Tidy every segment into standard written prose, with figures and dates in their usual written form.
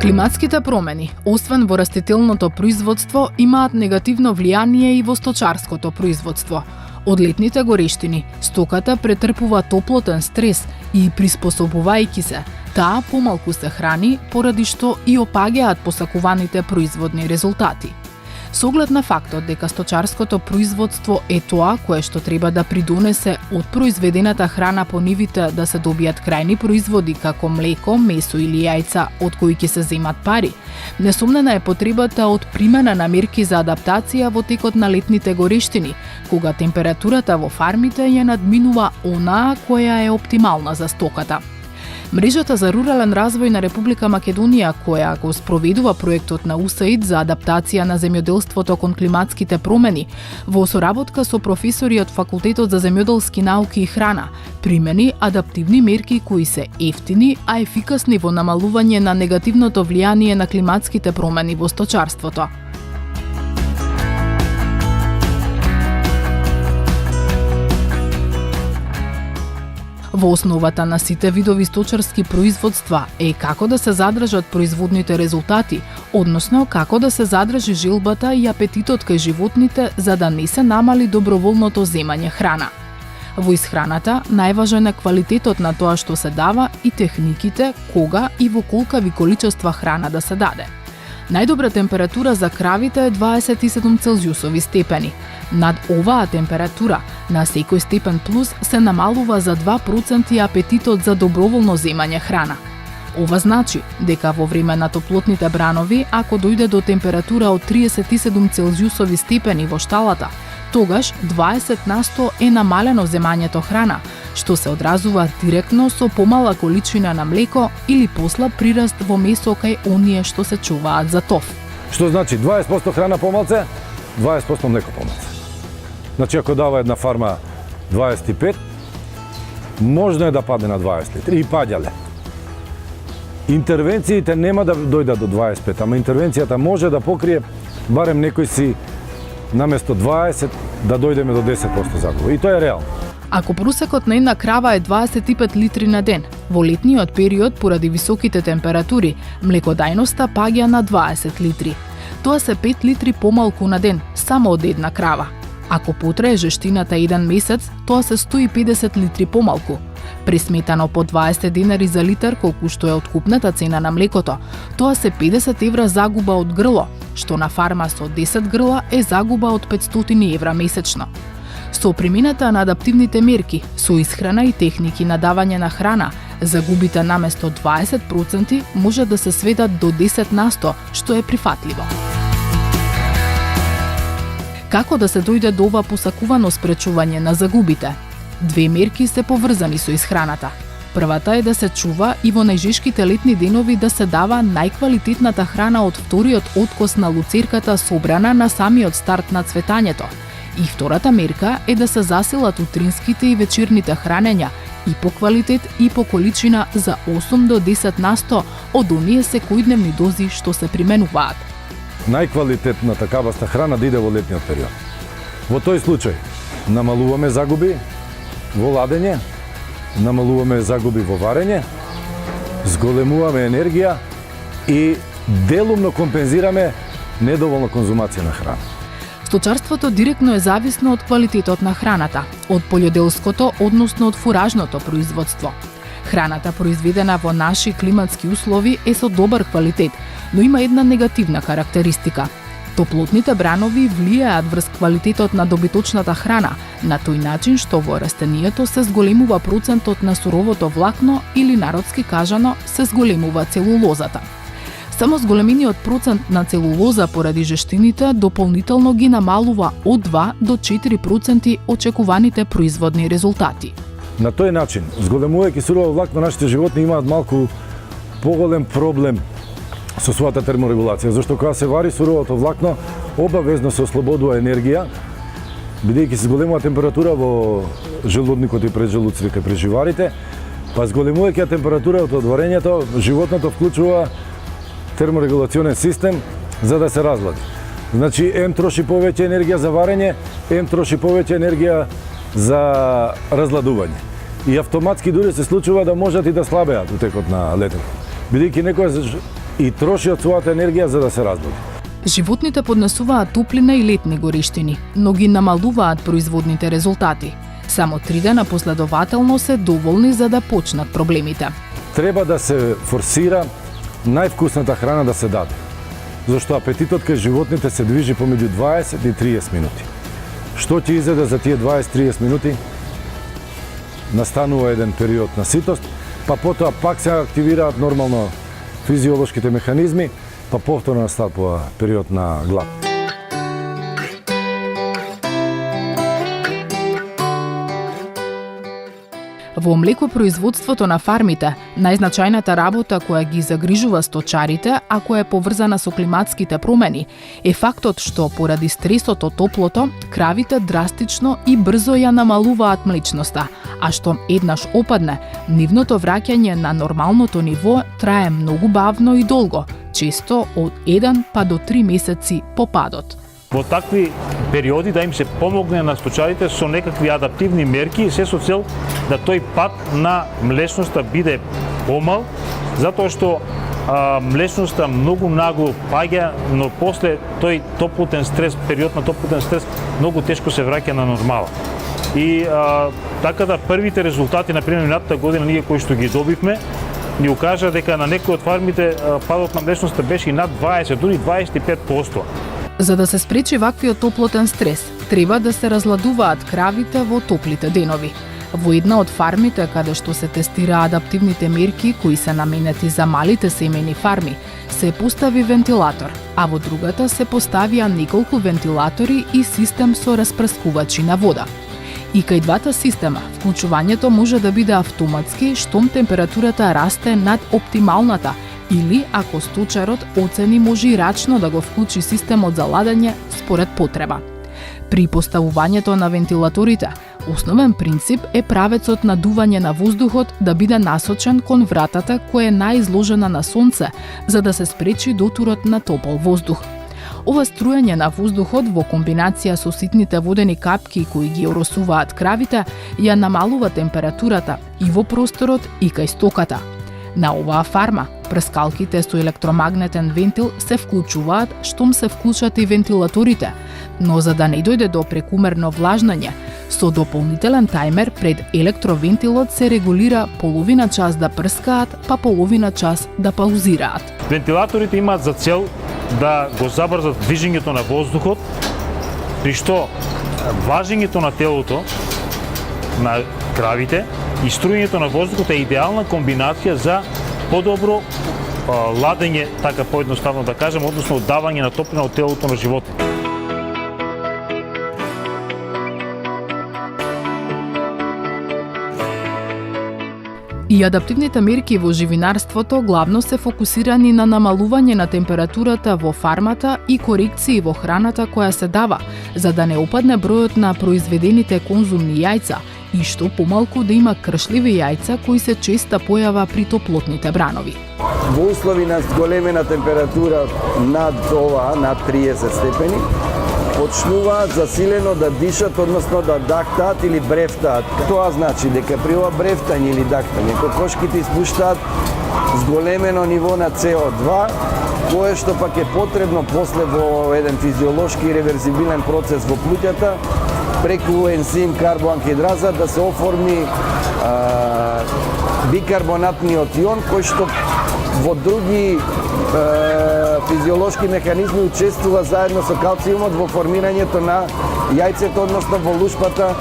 Климатските промени, освен во растителното производство, имаат негативно влијание и во сточарското производство. Од летните горештини, стоката претрпува топлотен стрес и приспособувајќи се, таа помалку се храни, поради што и опаѓаат посакуваните производни резултати. Со оглед на фактот дека сточарското производство е тоа кое што треба да придонесе од произведената храна по нивите да се добијат крајни производи како млеко, месо или јајца од кои ќе се земат пари, несомнена е потребата од примена на мерки за адаптација во текот на летните горештини, кога температурата во фармите ја надминува онаа која е оптимална за стоката. Мрежата за рурален развој на Република Македонија, која го спроведува проектот на УСАИД за адаптација на земјоделството кон климатските промени, во соработка со професори од Факултетот за земјоделски науки и храна, примени адаптивни мерки кои се ефтини, а ефикасни во намалување на негативното влијание на климатските промени во сточарството. Во основата на сите видови сточарски производства е како да се задржат производните резултати, односно како да се задржи желбата и апетитот кај животните за да не се намали доброволното земање храна. Во исхраната најважен е квалитетот на тоа што се дава и техниките кога и во колкави количества храна да се даде. Најдобра температура за кравите е 27 целзиусови степени. Над оваа температура, на секој степен плюс, се намалува за 2% апетитот за доброволно земање храна. Ова значи дека во време на топлотните бранови, ако дојде до температура од 37 целзиусови степени во шталата, тогаш 20% е намалено земањето храна, што се одразува директно со помала количина на млеко или послаб прираст во месо кај оние што се чуваат за тов. Што значи 20% храна помалце, 20% млеко помалце. Значи ако дава една фарма 25, можно е да падне на 20 литри и паѓале. Интервенциите нема да дојдат до 25, ама интервенцијата може да покрие барем некој си наместо 20 да дојдеме до 10% загуба. И тоа е реално. Ако просекот на една крава е 25 литри на ден, во летниот период поради високите температури, млекодајноста паѓа на 20 литри. Тоа се 5 литри помалку на ден, само од една крава. Ако потрае жештината еден месец, тоа се 150 литри помалку. Пресметано по 20 денари за литар, колку што е откупната цена на млекото, тоа се 50 евра загуба од грло, што на фарма со 10 грла е загуба од 500 евра месечно. Со примената на адаптивните мерки, со исхрана и техники на давање на храна, загубите наместо 20% може да се сведат до 10%, што е прифатливо. Како да се дојде до ова посакувано спречување на загубите? Две мерки се поврзани со исхраната. Првата е да се чува и во најжешките летни денови да се дава најквалитетната храна од вториот откос на луцерката собрана на самиот старт на цветањето. И втората мерка е да се засилат утринските и вечерните хранења и по квалитет и по количина за 8 до 10% од оние секојдневни дози што се применуваат. Најквалитетна такаваста храна да иде во летниот период. Во тој случај намалуваме загуби во ладење, намалуваме загуби во варење, зголемуваме енергија и делумно компензираме недоволна конзумација на храна. Сточарството директно е зависно од квалитетот на храната, од полјоделското, односно од фуражното производство. Храната произведена во наши климатски услови е со добар квалитет, но има една негативна карактеристика. Топлотните бранови влијаат врз квалитетот на добиточната храна, на тој начин што во растенијето се зголемува процентот на суровото влакно или народски кажано се зголемува целулозата. Само зголемениот процент на целулоза поради жештините дополнително ги намалува од 2 до 4% очекуваните производни резултати. На тој начин, зголемувајќи сурово влакно, нашите животни имаат малку поголем проблем со својата терморегулација, зашто кога се вари суровото влакно, обавезно се ослободува енергија, бидејќи се зголемува температура во желудникот и преджелуците кај преживарите, па зголемувајќи температура од варењето, животното вклучува терморегулационен систем за да се разлади. Значи, ем троши повеќе енергија за варење, ем троши повеќе енергија за разладување. И автоматски дури се случува да можат и да слабеат у текот на летото. Бидејќи некоја и троши од својата енергија за да се разбуди. Животните поднесуваат топлина и летни гориштини, но ги намалуваат производните резултати. Само 3 дена последователно се доволни за да почнат проблемите. Треба да се форсира највкусната храна да се даде, зашто апетитот кај животните се движи помеѓу 20 и 30 минути. Што ќе изеде за тие 20-30 минути? Настанува еден период на ситост, па потоа пак се активираат нормално физиолошките механизми, па повторно настапува период на глад. Во млекопроизводството на фармите, најзначајната работа која ги загрижува сточарите, а која е поврзана со климатските промени, е фактот што поради стресот од топлото, кравите драстично и брзо ја намалуваат млечноста, а штом еднаш опадне, нивното враќање на нормалното ниво трае многу бавно и долго, често од 1 па до 3 месеци по падот. Во такви периоди да им се помогне на сточарите со некакви адаптивни мерки, се со цел да тој пат на млечноста биде помал, затоа што млечноста многу нагло паѓа, но после тој топлотен стрес, период на топлотен стрес, многу тешко се враќа на нормала. И така да првите резултати, например, минатата година ние кои што ги добивме, ни укажа дека на некои од фармите падот на млечноста беше и над 20, дури 25%. За да се спречи ваквиот топлотен стрес, треба да се разладуваат кравите во топлите денови. Во една од фармите, каде што се тестира адаптивните мерки кои се наменети за малите семени фарми, се постави вентилатор, а во другата се поставија неколку вентилатори и систем со распрскувачи на вода. И кај двата система, вклучувањето може да биде автоматски штом температурата расте над оптималната, или ако сточарот оцени може и рачно да го вклучи системот за ладење според потреба. При поставувањето на вентилаторите, основен принцип е правецот на дување на воздухот да биде насочен кон вратата која е најизложена на сонце, за да се спречи дотурот на топол воздух. Ова струјање на воздухот во комбинација со ситните водени капки кои ги оросуваат кравите, ја намалува температурата и во просторот и кај стоката. На оваа фарма, прскалките со електромагнетен вентил се вклучуваат штом се вклучат и вентилаторите, но за да не дојде до прекумерно влажнање, со дополнителен тајмер пред електровентилот се регулира половина час да прскаат, па половина час да паузираат. Вентилаторите имаат за цел да го забрзат движењето на воздухот, при што влажењето на телото на кравите и струјањето на воздухот е идеална комбинација за подобро ладење, така поедноставно да кажем, односно давање на топлина од телото на животните. И адаптивните мерки во живинарството главно се фокусирани на намалување на температурата во фармата и корекции во храната која се дава, за да не опадне бројот на произведените конзумни јајца и што помалку да има кршливи јајца кои се честа појава при топлотните бранови. Во услови на зголемена температура над 30 степени, почнуваат засилено да дишат, односно да дактаат или брефтаат. Тоа значи дека при ова брефтање или дактање, кокошките испуштаат зголемено ниво на CO2, кое што пак е потребно после во еден физиолошки и реверзибилен процес во плуќата, преку ензим карбоанхидраза да се оформи бикарбонатниот ион, кој што во други физиолошки механизми учествува заедно со калциумот во формирањето на јајцето, односно во лушпата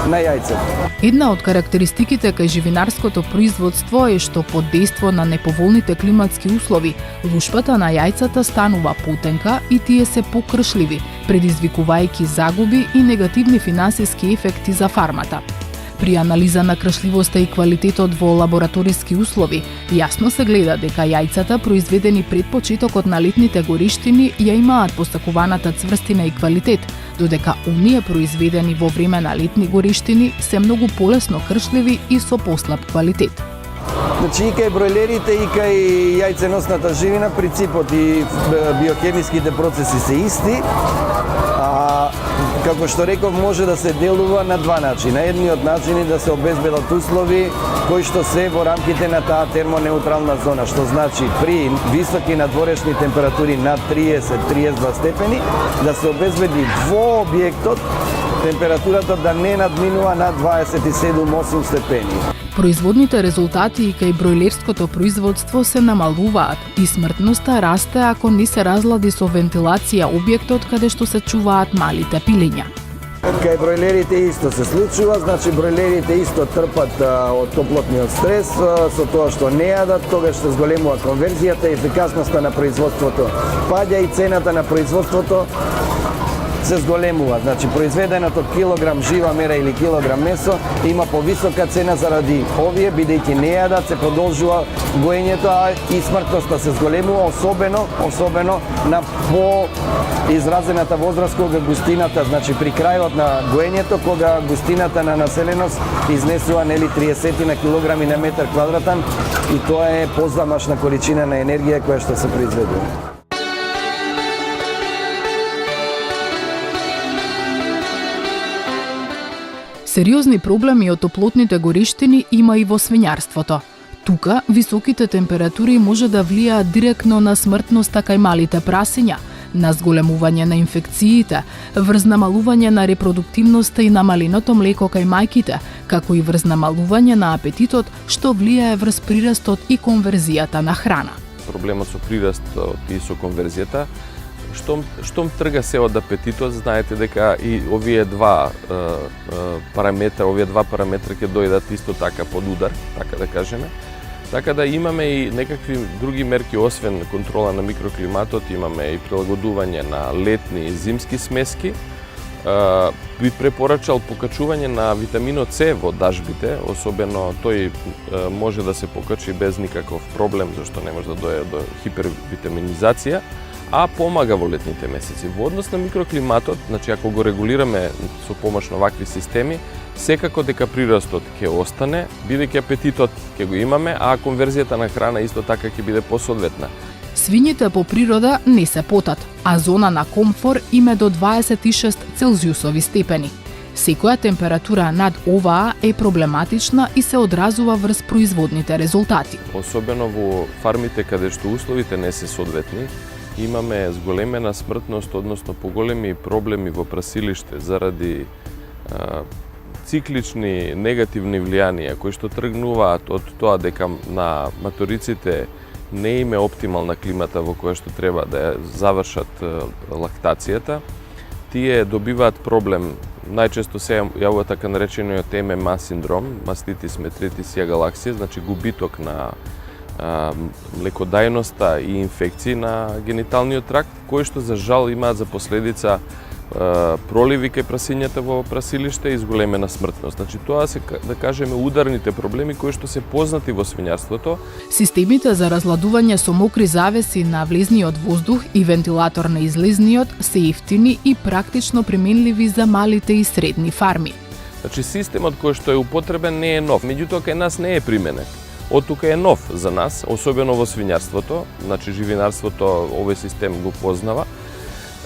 на јајцето. Една од карактеристиките кај живинарското производство е што под дејство на неповолните климатски услови, лушпата на јајцата станува потенка и тие се покршливи, предизвикувајќи загуби и негативни финансиски ефекти за фармата. При анализа на кршливоста и квалитетот во лабораториски услови, јасно се гледа дека јајцата произведени пред почетокот на летните гориштини ја имаат постакуваната цврстина и квалитет, додека оние произведени во време на летни гориштини се многу полесно кршливи и со послаб квалитет. Значи и кај бройлерите и кај јајценосната живина принципот и биохемиските процеси се исти, Како што реков, може да се делува на два начина. Едниот начин е да се обезбедат услови кои што се во рамките на таа термонеутрална зона, што значи при високи надворешни температури над 30-32 степени, да се обезбеди во објектот температурата да не надминува над 27-8 степени. Производните резултати и кај бройлерското производство се намалуваат и смртноста расте ако не се разлади со вентилација објектот каде што се чуваат малите пилиња. Кај бройлерите исто се случува, значи бройлерите исто трпат од топлотниот стрес, со тоа што не јадат, тогаш се зголемува конверзијата, ефикасноста на производството паѓа и цената на производството се зголемува. Значи, произведеното килограм жива мера или килограм месо има повисока цена заради овие, бидејќи не јадат, се продолжува гоењето, а и смртноста се зголемува, особено на поизразената возраст, кога густината, значи при крајот на гоењето, кога густината на населеност изнесува 30 на килограми на метар квадратен, и тоа е позамашна количина на енергија која што се произведува. Сериозни проблеми од топлотните горештини има и во свињарството. Тука, високите температури може да влијаат директно на смртноста кај малите прасиња, на зголемување на инфекциите, врз намалување на репродуктивноста и намаленото млеко кај мајките, како и врз намалување на апетитот, што влијае врз прирастот и конверзијата на храна. Проблемот со прирастот и со конверзијата, штом трга се од апетитот, знаете дека и овие два параметра ќе дојдат исто така под удар, така да кажеме. Така да имаме и некакви други мерки, освен контрола на микроклиматот, имаме и прилагодување на летни и зимски смески. Би препорачал покачување на витаминот С во дажбите, особено тој може да се покачи без никаков проблем, зашто не може да дојде до хипервитаминизација, а помага во летните месеци. Во однос на микроклиматот, значи ако го регулираме со помош на вакви системи, секако дека прирастот ќе остане, бидејќи апетитот ќе го имаме, а конверзијата на храна исто така ќе биде посоодветна. Свињите по природа не се потат, а зона на комфор им е до 26 целзиусови степени. Секоја температура над оваа е проблематична и се одразува врз производните резултати. Особено во фармите каде што условите не се соодветни, имаме зголемена смртност, односно поголеми проблеми во прасилиште заради циклични негативни влијанија кои што тргнуваат од тоа дека на маториците не им е оптимална климата во која што треба да ја завршат лактацијата. Тие добиваат проблем, најчесто се јавува така наречениот ММА синдром, маститис метритис галаксија, значи губиток на млекодајноста и инфекции на гениталниот тракт, кои што за жал имаат за последица проливи кај прасињата во прасилиште и зголемена смртност. Значи тоа се, да кажеме, ударните проблеми кои што се познати во свињарството. Системите за разладување со мокри завеси на влезниот воздух и вентилатор на излезниот се ефтини и практично применливи за малите и средни фарми. Значи системот кој што е употребен не е нов, меѓутоа кај нас не е применет. Од тука е нов за нас, особено во свињарството, значи живинарството овој систем го познава.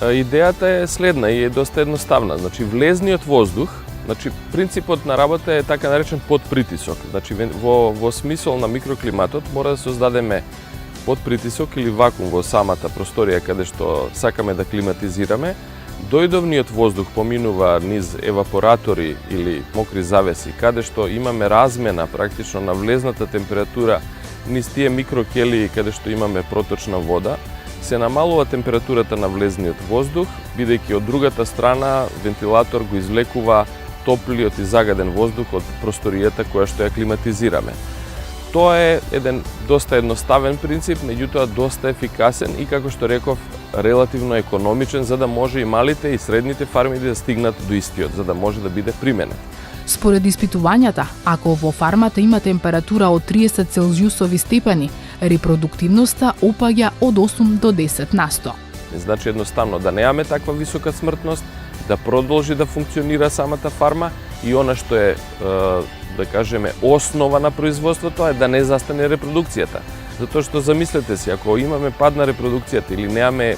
Идејата е следна и е доста едноставна. Значи влезниот воздух, значи принципот на работа е така наречен под притисок. Значи во смисол на микроклиматот мора да создадеме под притисок или вакуум во самата просторија каде што сакаме да климатизираме. Дојдовниот воздух поминува низ евапоратори или мокри завеси, каде што имаме размена практично на влезната температура низ тие микрокелии каде што имаме проточна вода. Се намалува температурата на влезниот воздух, бидејќи од другата страна вентилатор го извлекува топлиот и загаден воздух од просторијата која што ја климатизираме. Тоа е еден доста едноставен принцип, меѓутоа доста ефикасен и, како што реков, релативно економичен, за да може и малите и средните фарми да стигнат до истиот, за да може да биде применет. Според испитувањата, ако во фармата има температура од 30 целзиусови степени, репродуктивноста опаѓа од 8 до 10 на 100. Значи едноставно да немаме таква висока смртност, да продолжи да функционира самата фарма и она што е, да кажеме, основа на производството е да не застане репродукцијата. Затоа што замислете си, ако имаме пад на репродукцијата или немаме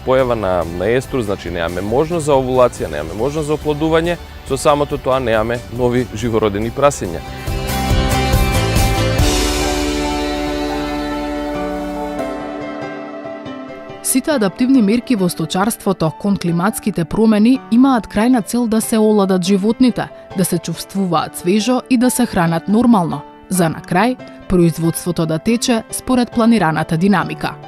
појава на еструс, значи немаме можност за овулација, немаме можност за оплодување, со самото тоа немаме нови живородени прасења. Сите адаптивни мерки во сточарството кон климатските промени имаат крајна цел да се оладат животните, да се чувствуваат свежо и да се хранат нормално, за на крај производството да тече според планираната динамика.